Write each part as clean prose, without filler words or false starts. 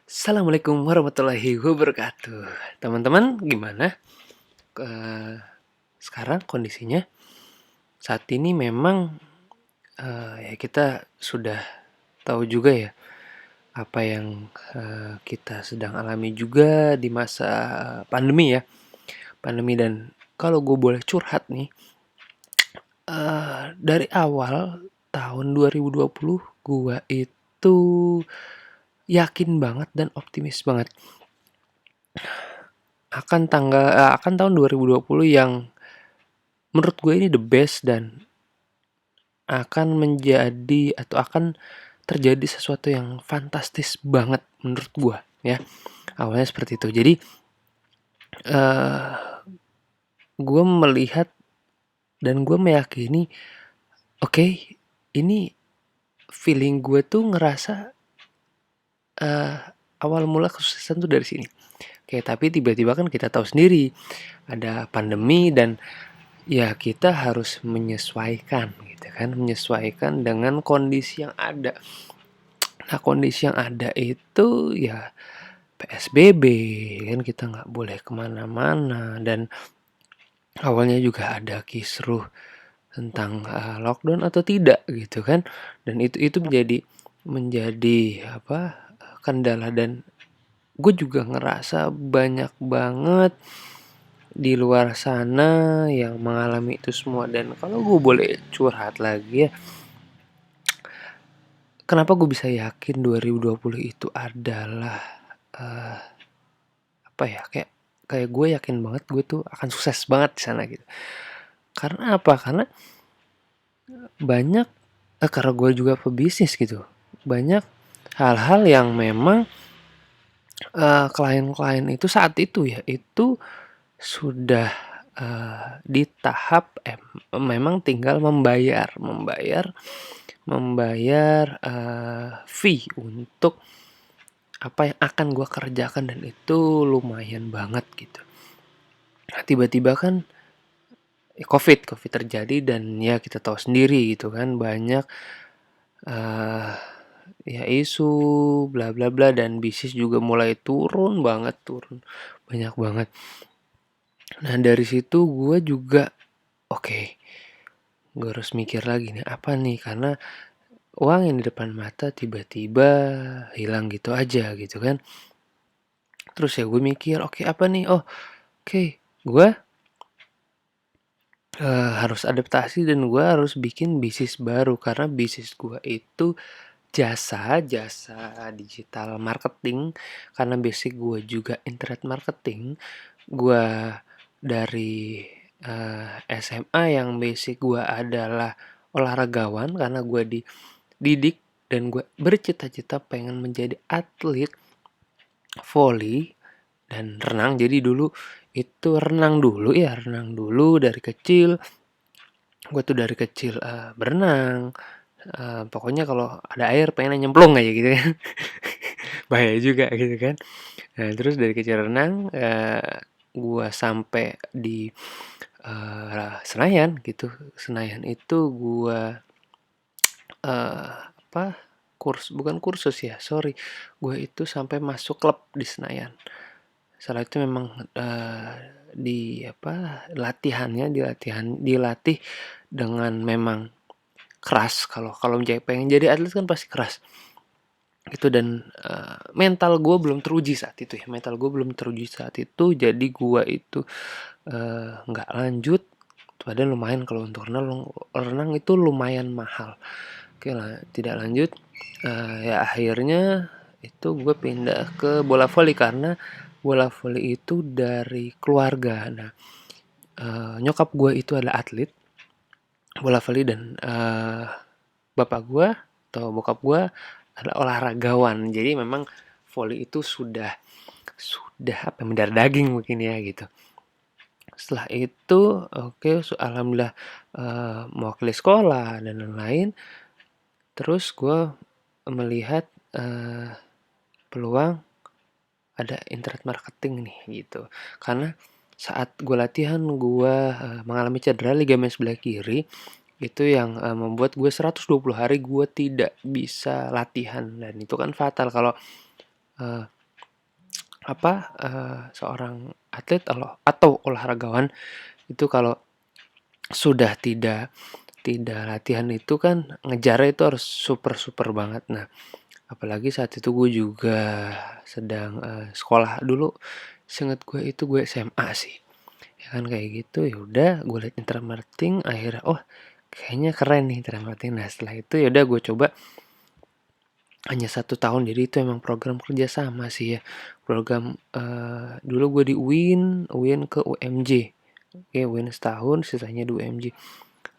Assalamualaikum warahmatullahi wabarakatuh. Teman-teman, gimana? Sekarang kondisinya saat ini memang ya kita sudah tahu juga ya apa yang kita sedang alami juga di masa pandemi ya. Pandemi dan kalau gue boleh curhat nih, dari awal tahun 2020 gue itu yakin banget dan optimis banget akan tahun 2020 yang menurut gue ini the best dan akan menjadi atau akan terjadi sesuatu yang fantastis banget menurut gue ya. Awalnya seperti itu. Jadi gue melihat dan gue meyakini oke, ini feeling gue tuh ngerasa awal mula kesuksesan tuh dari sini. Oke, tapi tiba-tiba kan kita tahu sendiri ada pandemi dan ya kita harus menyesuaikan gitu kan, menyesuaikan dengan kondisi yang ada. Nah, kondisi yang ada itu ya PSBB kan, kita nggak boleh kemana-mana dan awalnya juga ada kisruh tentang lockdown atau tidak gitu kan, dan itu menjadi apa, kendala. Dan gue juga ngerasa banyak banget di luar sana yang mengalami itu semua. Dan kalau gue boleh curhat lagi ya, kenapa gue bisa yakin 2020 itu adalah apa ya, kayak kayak gue yakin banget gue tuh akan sukses banget di sana gitu. Karena apa? Karena banyak karena gue juga pebisnis gitu. Banyak hal-hal yang memang klien-klien itu saat itu ya, itu sudah di tahap memang tinggal membayar fee untuk apa yang akan gue kerjakan, dan itu lumayan banget gitu. Nah, tiba-tiba kan COVID terjadi dan ya kita tahu sendiri gitu kan, banyak ya isu bla bla bla, dan bisnis juga mulai turun banyak banget. Nah, dari situ gue juga oke, gue harus mikir lagi nih apa nih, karena uang yang di depan mata tiba-tiba hilang gitu aja gitu kan. Terus ya gue mikir oke apa nih, oke, gue harus adaptasi dan gue harus bikin bisnis baru, karena bisnis gue itu jasa digital marketing. Karena basic gue juga internet marketing. Gue dari SMA yang basic gue adalah olahragawan, karena gue dididik dan gue bercita-cita pengen menjadi atlet volley dan renang. Jadi dulu itu renang dulu dari kecil. Gue tuh dari kecil berenang. Pokoknya kalau ada air pengen nyemplung aja gitu kan. Bahaya juga gitu kan. Nah, terus dari kecil renang, gue sampai di Senayan gitu. Senayan itu gue apa, bukan kursus ya, sorry. Gue itu sampai masuk klub di Senayan. Setelah itu memang di apa, dilatih dengan memang keras. Kalau kalau pengen jadi atlet kan pasti keras gitu. Dan mental gue belum teruji saat itu ya, jadi gue itu nggak lanjut. Padahal lumayan, kalau untuk renang itu lumayan mahal. Oke lah, tidak lanjut. Ya akhirnya itu gue pindah ke bola voli, karena bola voli itu dari keluarga. Nah, nyokap gue itu adalah atlet bola voli, dan bapak gue atau bokap gue adalah olahragawan. Jadi memang voli itu sudah apa, mendarah daging mungkin ya gitu. Setelah itu oke, alhamdulillah mewakili sekolah dan lain-lain. Terus gue melihat peluang ada internet marketing nih gitu. Karena saat gue latihan, gue mengalami cedera ligamen sebelah kiri. Itu yang membuat gue 120 hari gue tidak bisa latihan. Dan itu kan fatal kalau seorang atlet atau olahragawan itu kalau sudah tidak latihan itu kan ngejarnya itu harus super banget. Nah, apalagi saat itu gue juga sedang sekolah dulu. Seinget gue itu gue SMA sih. Ya kan kayak gitu, ya udah gue liat internet marketing, akhirnya kayaknya keren nih internet marketing. Nah, setelah itu ya udah gue coba hanya 1 tahun, jadi itu emang program kerja sama sih ya. Program dulu gue di UIN ke UMJ. Oke, UIN setahun, sisanya di UMJ.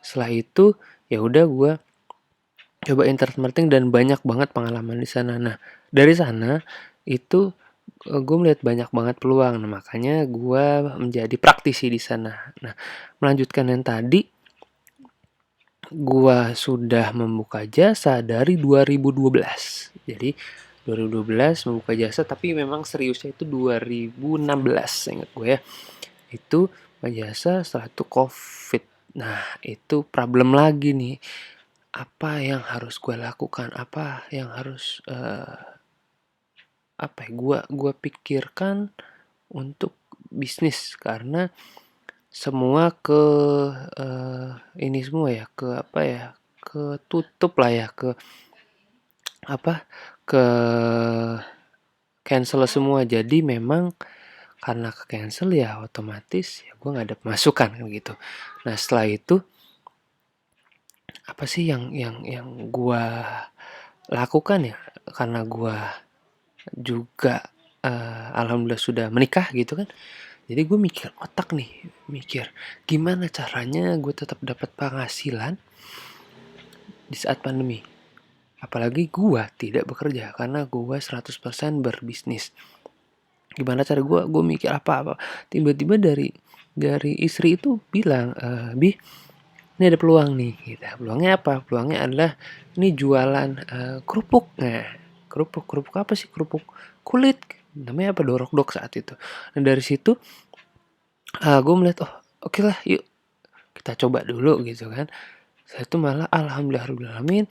Setelah itu ya udah gue coba internet marketing dan banyak banget pengalaman di sana. Nah, dari sana itu gue melihat banyak banget peluang. Nah, makanya gue menjadi praktisi di sana. Nah, melanjutkan yang tadi, gue sudah membuka jasa dari 2012. Jadi 2012 membuka jasa, tapi memang seriusnya itu 2016, ingat gue ya. Itu membuka jasa, setelah itu COVID. Nah, itu problem lagi nih. Apa yang harus gue lakukan? Apa yang harus gue pikirkan untuk bisnis, karena semua ini semua ya, ketutup lah ya, ke cancel semua. Jadi memang karena ke cancel ya otomatis ya gue nggak ada pemasukan kan gitu. Nah, setelah itu apa sih yang gue lakukan ya, karena gue juga alhamdulillah sudah menikah gitu kan. Jadi gue mikir gimana caranya gue tetap dapat penghasilan di saat pandemi. Apalagi gue tidak bekerja karena gue 100% berbisnis. Gimana cara gue mikir apa. Tiba-tiba dari istri itu bilang, Bi, ini ada peluang nih. Gitu. Peluangnya apa? Peluangnya adalah ini jualan kerupuk. Nah, kerupuk apa sih? Kerupuk kulit. Namanya apa? Dorok-dok saat itu. Dan dari situ gue melihat, oke lah, yuk kita coba dulu gitu kan. Saya tuh malah alhamdulillahirobbilalamin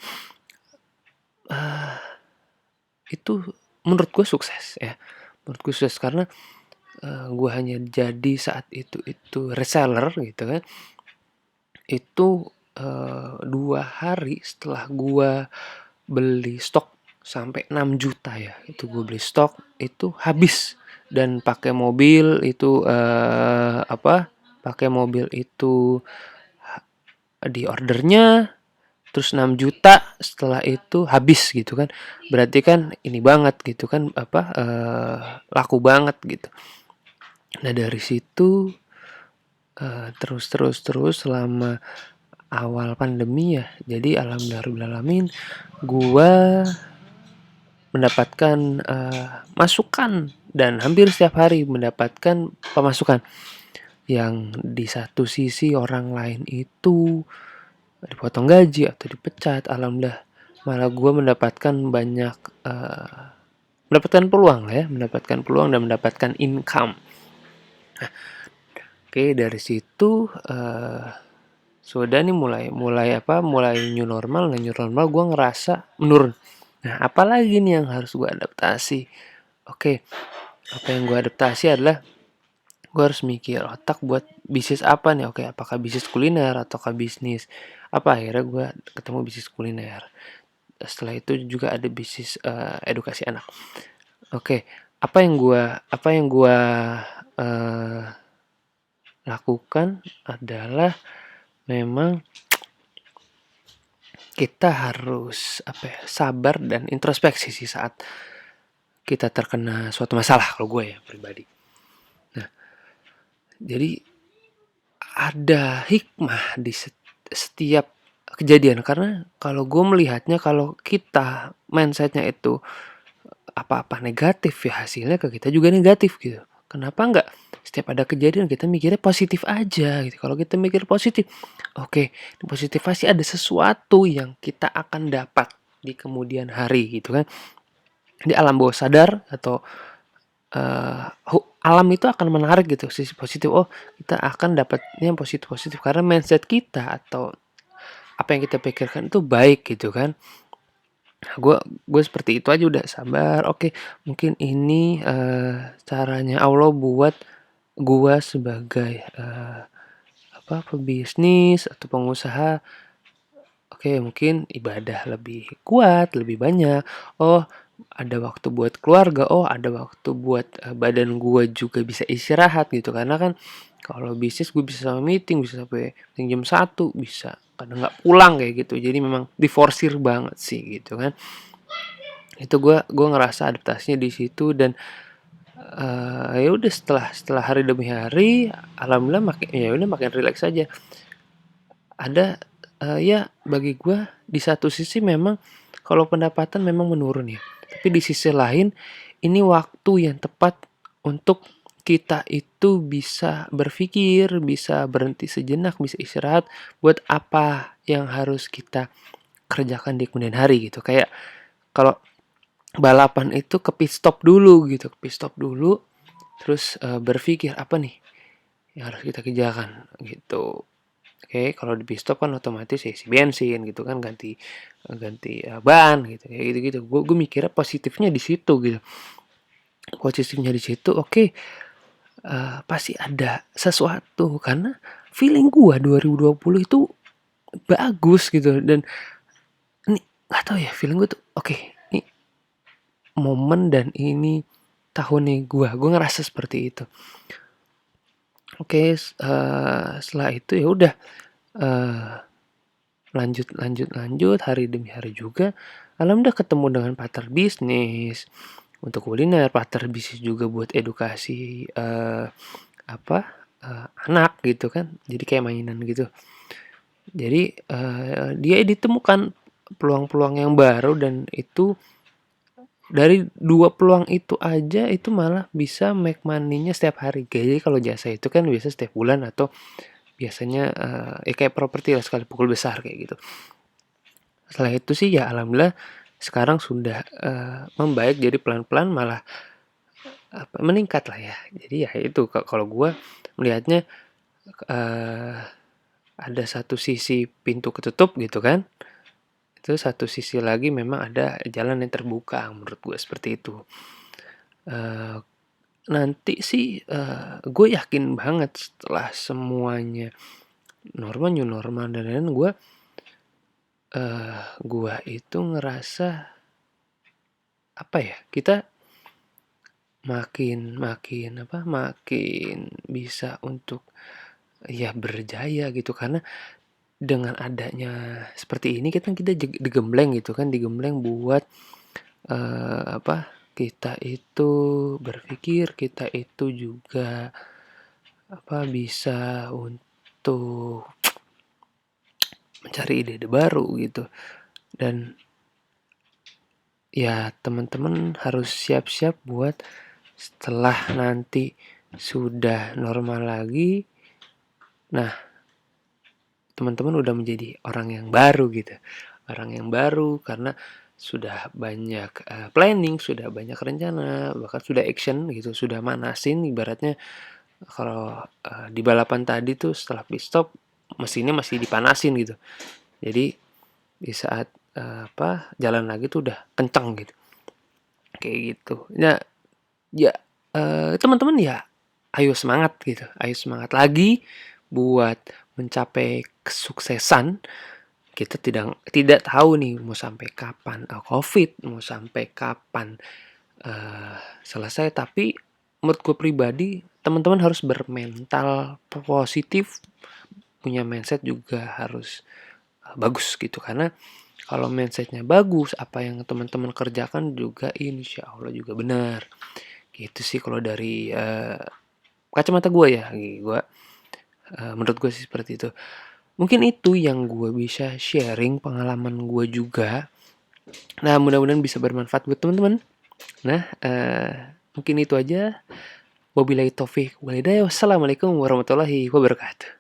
itu menurut gue sukses ya. Menurut gue sukses karena gue hanya jadi saat itu reseller gitu kan. Itu 2 hari setelah gue beli stok sampai 6 juta ya. Itu gue beli stok itu habis, dan pakai mobil itu pakai mobil itu di ordernya, terus 6 juta setelah itu habis gitu kan. Berarti kan ini banget gitu kan, laku banget gitu. Nah, dari situ terus selama awal pandemi ya. Jadi alhamdulillahirobbilalamin gua mendapatkan masukan dan hampir setiap hari mendapatkan pemasukan. Yang di satu sisi orang lain itu dipotong gaji atau dipecat, alhamdulillah malah gue mendapatkan banyak mendapatkan peluang lah ya, mendapatkan peluang dan mendapatkan income. Nah, oke, dari situ sudah nih mulai new normal. Nah, new normal gue ngerasa menurun. Nah, apalagi nih yang harus gue adaptasi? Oke, apa yang gue adaptasi adalah gue harus mikir otak buat bisnis apa nih. Oke, apakah bisnis kuliner ataukah bisnis apa? Akhirnya gue ketemu bisnis kuliner. Setelah itu juga ada bisnis edukasi anak. Oke, apa yang gue lakukan adalah memang kita harus sabar dan introspeksi sih saat kita terkena suatu masalah, kalau gue ya pribadi. Nah, jadi ada hikmah di setiap kejadian, karena kalau gue melihatnya, kalau kita mindsetnya itu apa-apa negatif ya hasilnya ke kita juga negatif gitu. Kenapa enggak setiap ada kejadian kita mikirnya positif aja gitu. Kalau kita mikir positif, oke, positif pasti ada sesuatu yang kita akan dapat di kemudian hari gitu kan. Di alam bawah sadar atau alam itu akan menarik gitu sisi positif. Kita akan dapatnya positif karena mindset kita atau apa yang kita pikirkan itu baik gitu kan. Gue seperti itu aja udah sabar, oke, mungkin ini, caranya Allah buat gue sebagai, pebisnis atau pengusaha. Oke, mungkin ibadah lebih kuat, lebih banyak. Oh, ada waktu buat keluarga. Oh, ada waktu buat badan gue juga bisa istirahat gitu. Karena kan kalau bisnis gue bisa sama meeting, bisa sampai jam 1, bisa kadang nggak pulang kayak gitu. Jadi memang diforsir banget sih gitu kan. Itu gue ngerasa adaptasinya di situ dan ya udah setelah hari demi hari, alhamdulillah makin rileks aja. Ada, ya bagi gue di satu sisi memang kalau pendapatan memang menurun ya, tapi di sisi lain ini waktu yang tepat untuk kita itu bisa berpikir, bisa berhenti sejenak, bisa istirahat buat apa yang harus kita kerjakan di kemudian hari gitu. Kayak kalau balapan itu ke pit stop dulu gitu, ke pit stop dulu, terus, berpikir apa nih yang harus kita kerjakan gitu. Oke, kalau di pit stop kan otomatis isi bensin gitu kan, ganti ganti ban gitu, kayak gitu-gitu. Gue mikirnya positifnya di situ gitu. Positifnya di situ, oke, pasti ada sesuatu karena feeling gue 2020 itu bagus gitu dan ini nggak tahu ya feeling gue tuh oke, ini momen dan ini tahunnya gue ngerasa seperti itu. Oke, setelah itu ya udah, lanjut hari demi hari juga. Alhamdulillah ketemu dengan partner bisnis untuk kuliner, partner bisnis juga buat edukasi anak gitu kan. Jadi kayak mainan gitu. Jadi dia ditemukan peluang-peluang yang baru dan itu dari 2 peluang itu aja itu malah bisa make money-nya setiap hari. Jadi kalau jasa itu kan biasa setiap bulan atau biasanya ya kayak properti lah sekali pukul besar kayak gitu. Setelah itu sih ya alhamdulillah sekarang sudah membaik, jadi pelan-pelan malah meningkat lah ya. Jadi ya itu kalau gue melihatnya ada satu sisi pintu ketutup gitu kan. Itu satu sisi lagi memang ada jalan yang terbuka menurut gue seperti itu. Nanti sih gue yakin banget setelah semuanya new normal dan lain-lain gue itu ngerasa apa ya, kita makin bisa untuk ya berjaya gitu karena dengan adanya seperti ini kita digembleng gitu kan, digembleng buat kita itu berpikir, kita itu juga bisa untuk mencari ide-ide baru gitu. Dan ya teman-teman harus siap-siap buat setelah nanti sudah normal lagi, nah teman-teman udah menjadi orang yang baru gitu. Orang yang baru karena sudah banyak planning, sudah banyak rencana, bahkan sudah action gitu, sudah manasin ibaratnya kalau di balapan tadi tuh setelah pit stop mesinnya masih dipanasin gitu. Jadi di saat jalan lagi tuh udah kencang gitu. Kayak gitu. Nah, ya teman-teman ya ayo semangat gitu. Ayo semangat lagi buat mencapai kesuksesan. Kita tidak tahu nih mau sampai kapan COVID, mau sampai kapan selesai, tapi menurut gue pribadi teman-teman harus bermental positif, punya mindset juga harus bagus gitu karena kalau mindsetnya bagus, apa yang teman-teman kerjakan juga insya Allah juga benar. Gitu sih kalau dari kacamata gue ya, menurut gue sih seperti itu. Mungkin itu yang gue bisa sharing pengalaman gue juga. Nah mudah-mudahan bisa bermanfaat buat teman-teman. Nah mungkin itu aja. Wabillahi taufiq walhidayah. Wassalamualaikum warahmatullahi wabarakatuh.